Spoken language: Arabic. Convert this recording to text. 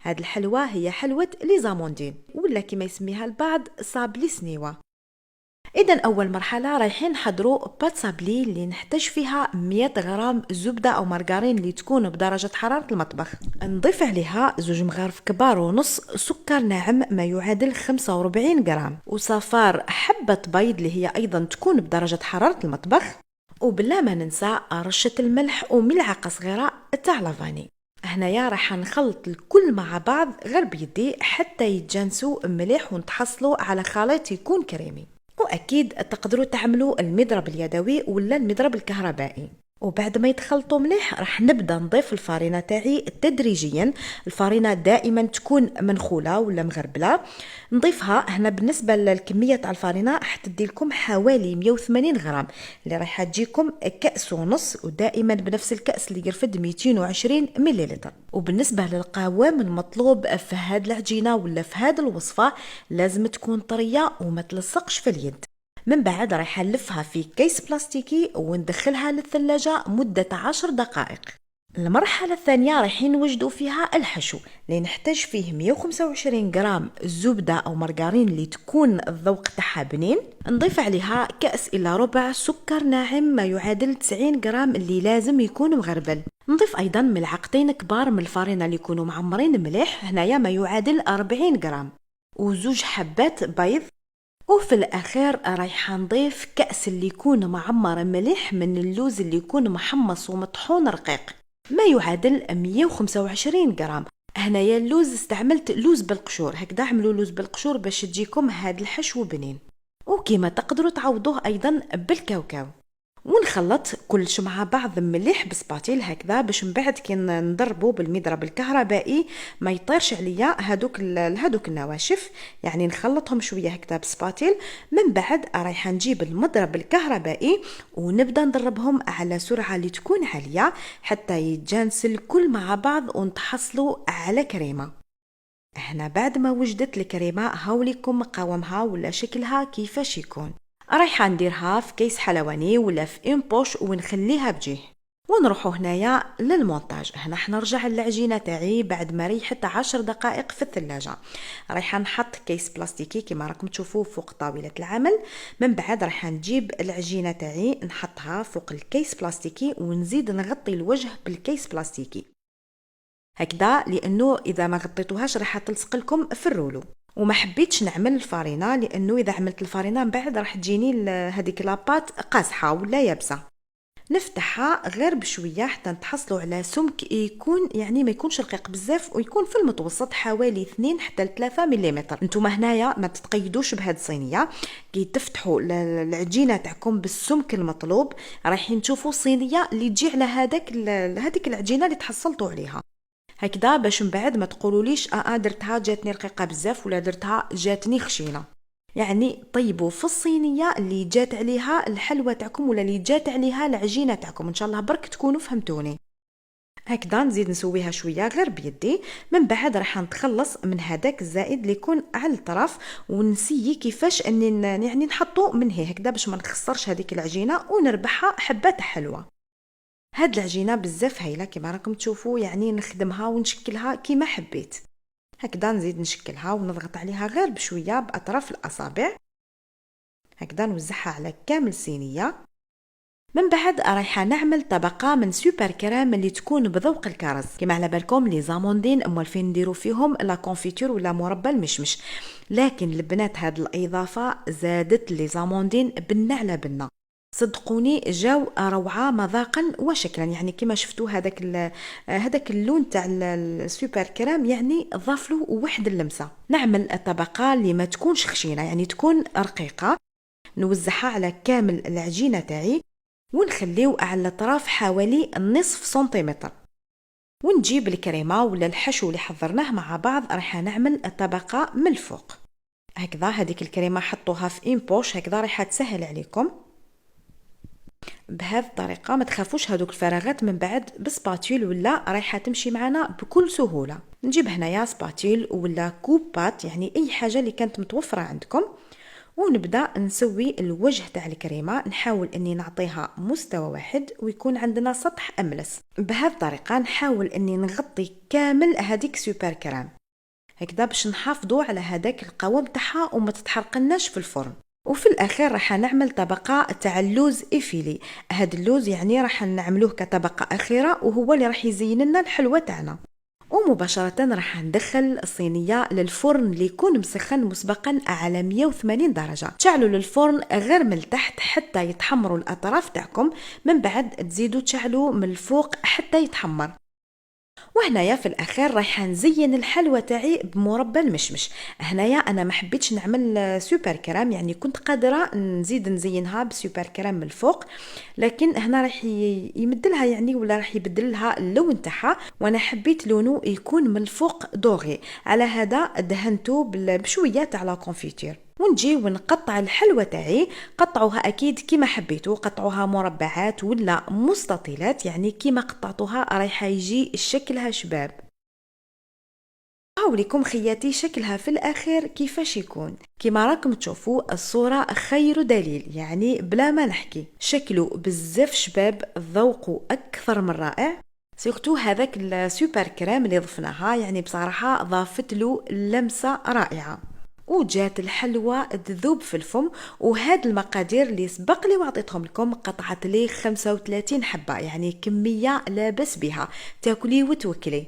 هاد الحلوى هي حلوة لي زاموندين ولا كما يسميها البعض صابلي سنيوة. اذا اول مرحله رايحين نحضروا بات صابلي اللي نحتاج فيها 100 غرام زبده او مارغرين اللي تكون بدرجه حراره المطبخ. نضيف عليها 2 مغارف كبار ونص سكر ناعم ما يعادل 45 غرام، وصفار حبه بيض اللي هي ايضا تكون بدرجه حراره المطبخ، وبلا ما ننسى رشه الملح وملعقه صغيره تاع لافاني. هنايا راح نخلط الكل مع بعض غير بيدي حتى يتجانسوا مليح ونتحصلوا على خليط يكون كريمي. واكيد تقدروا تعملوا المضرب اليدوي ولا المضرب الكهربائي. وبعد ما يتخلطوا مليح راح نبدا نضيف الفارينه تاعي تدريجيا. الفارينه دائما تكون منخوله ولا مغربله. نضيفها هنا بالنسبه للكميه تاع الفارينه راح تدي لكم حوالي 180 غرام اللي راح تجيكم كاس ونص، ودائما بنفس الكاس اللي يرفد 220 مليلتر. وبالنسبه للقوام المطلوب في هذه العجينه ولا في هذه الوصفه لازم تكون طريه وما تلصقش في اليد. من بعد راح نلفها في كيس بلاستيكي وندخلها للثلاجة مدة 10 دقائق. المرحلة الثانية رايحين نوجدوا فيها الحشو اللي نحتاج فيه 125 غرام زبدة أو مارغرين اللي تكون الذوق تاعها بنين. نضيف عليها كأس إلى ربع سكر ناعم ما يعادل 90 غرام اللي لازم يكون مغربل. نضيف أيضا ملعقتين كبار من الفارينة اللي يكونوا معمرين مليح، هنايا ما يعادل 40 غرام، وزوج حبات بيض. وفي الاخير رايحه نضيف كاس اللي يكون معمر مليح من اللوز اللي يكون محمص ومطحون رقيق ما يعادل 125 غرام. هنايا اللوز استعملت لوز بالقشور، هكذا اعملوا لوز بالقشور باش تجيكم هذا الحشو بنين. وكما تقدروا تعوضوه ايضا بالكاوكاو. ونخلط كلش مع بعض مليح بسباتيل هكذا باش من بعد كي نضربوا بالمضرب الكهربائي ما يطيرش عليا هذوك النواشف. يعني نخلطهم شويه هكذا بسباتيل. من بعد رايحه نجيب المضرب الكهربائي ونبدا نضربهم على سرعه اللي تكون عاليه حتى يتجانس الكل مع بعض ونتحصلوا على كريمه. هنا بعد ما وجدت الكريمه هاوليكم قوامها ولا شكلها كيفاش يكون. رايحه نديرها في كيس حلواني ولا في بوش ونخليها بجيه. ونروحوا هنايا للمونتاج. هنا حنرجع للعجينه تاعي بعد ما ريحت 10 دقائق في الثلاجه. رايحه نحط كيس بلاستيكي كما راكم تشوفوا فوق طاوله العمل. من بعد رايحه نجيب العجينه تاعي نحطها فوق الكيس بلاستيكي ونزيد نغطي الوجه بالكيس بلاستيكي هكذا، لانه اذا ما غطيتوهاش راح تلصق لكم في الرولو. وما حبيتش نعمل الفارينه لانه اذا عملت الفارينه من بعد راح تجيني هذيك لاباط قاصحه ولا يابسه. نفتحها غير بشويه حتى نتحصلوا على سمك يكون يعني ما يكونش رقيق بزاف ويكون في المتوسط حوالي 2 حتى 3 ملم. نتوما هنايا ما تتقيدوش بهذه الصينيه. كي تفتحوا العجينه تاعكم بالسمك المطلوب رايحين تشوفوا صينيه اللي تجي على هذيك العجينه اللي تحصلتوا عليها هكذا باش من بعد ما تقولوليش درتها جاتني رقيقه بزاف ولا درتها جاتني خشينه. يعني طيبوا في الصينيه اللي جات عليها الحلوى تاعكم ولا اللي جات عليها العجينه تاعكم، ان شاء الله برك تكونوا فهمتوني. هكذا نزيد نسويها شويه غير بيدي. من بعد راح نتخلص من هذاك الزائد اللي يكون على الطرف ونسيي كيفاش اني يعني نحطو من هكذا باش ما نخسرش هذيك العجينه ونربحها حبات حلوه. هاد العجينه بزاف هايله كما راكم تشوفوا، يعني نخدمها ونشكلها كيما حبيت. هكذا نزيد نشكلها ونضغط عليها غير بشويه باطراف الاصابع هكذا نوزعها على كامل صينيه. من بعد رايحه نعمل طبقه من سوبر كريم اللي تكون بذوق الكرز. كما على بالكم لي زاموندين موالفين نديروا فيهم لا كونفيتور ولا مربى المشمش، لكن البنات هاد الاضافه زادت لي زاموندين بنه على بنه. صدقوني جاو روعه مذاقا وشكلا. يعني كما شفتوا هذاك اللون تاع السوبر كريم يعني ضاف له واحد اللمسه. نعمل الطبقه اللي ما تكونش خشينه يعني تكون رقيقه، نوزعها على كامل العجينه تاعي ونخليو على الاطراف حوالي نصف سنتيمتر. ونجيب الكريمه ولا الحشو اللي حضرناه مع بعض راح نعمل الطبقه من الفوق هكذا. هذيك الكريمه حطوها في بوش هكذا راح تسهل عليكم. بهذه الطريقه ما تخافوش هذوك الفراغات من بعد بسباتيل ولا رايحه تمشي معنا بكل سهوله. نجيب هنايا سباتيل ولا كوبات يعني اي حاجه اللي كانت متوفره عندكم ونبدا نسوي الوجه تاع الكريمه، نحاول اني نعطيها مستوى واحد ويكون عندنا سطح املس. بهذه الطريقه نحاول اني نغطي كامل هذيك سوبر كريم هكذا باش نحافظوا على هذاك القوام تاعها وما تتحرقناش في الفرن. وفي الاخير راح نعمل طبقه تاع اللوز افيلي. هذا اللوز يعني راح نعملوه كطبقه اخيره وهو اللي راح يزين لنا الحلوه تاعنا. ومباشرة راح ندخل الصينية للفرن اللي يكون مسخن مسبقا على 180 درجة. تشعلوا للفرن غير من التحت حتى يتحمروا الأطراف تاعكم، من بعد تزيدوا تشعلوا من الفوق حتى يتحمر. وهنايا في الاخير رايح نزين الحلوى تاعي بمربى المشمش. هنايا انا ما حبيتش نعمل سوبر كريم، يعني كنت قادره نزيد نزينها بسوبر كريم من الفوق، لكن هنا راح يمدلها يعني ولا راح يبدلها اللون تاعها، وانا حبيت لونه يكون من الفوق دوغي، على هذا دهنته بشويه تاع لا كونفيتير. ونجي ونقطع الحلوى تاعي. قطعوها اكيد كيما حبيتوا، قطعوها مربعات ولا مستطيلات، يعني كيما قطعتوها رايحه يجي شكلها شباب. هاوليكم خياتي شكلها في الاخير كيفاش يكون. كيما راكم تشوفوا الصوره خير دليل، يعني بلا ما نحكي شكله بزاف شباب، ذوقه اكثر من رائع. سيرتو هذاك السوبر كريم اللي ضفناها، يعني بصراحه ضافت له لمسه رائعه. وجات الحلوى تذوب في الفم. وهاد المقادير اللي سبق لي وعطيتهم لكم، قطعت لي 35 حبه، يعني كميه لا بس بها، تاكلي وتوكلي.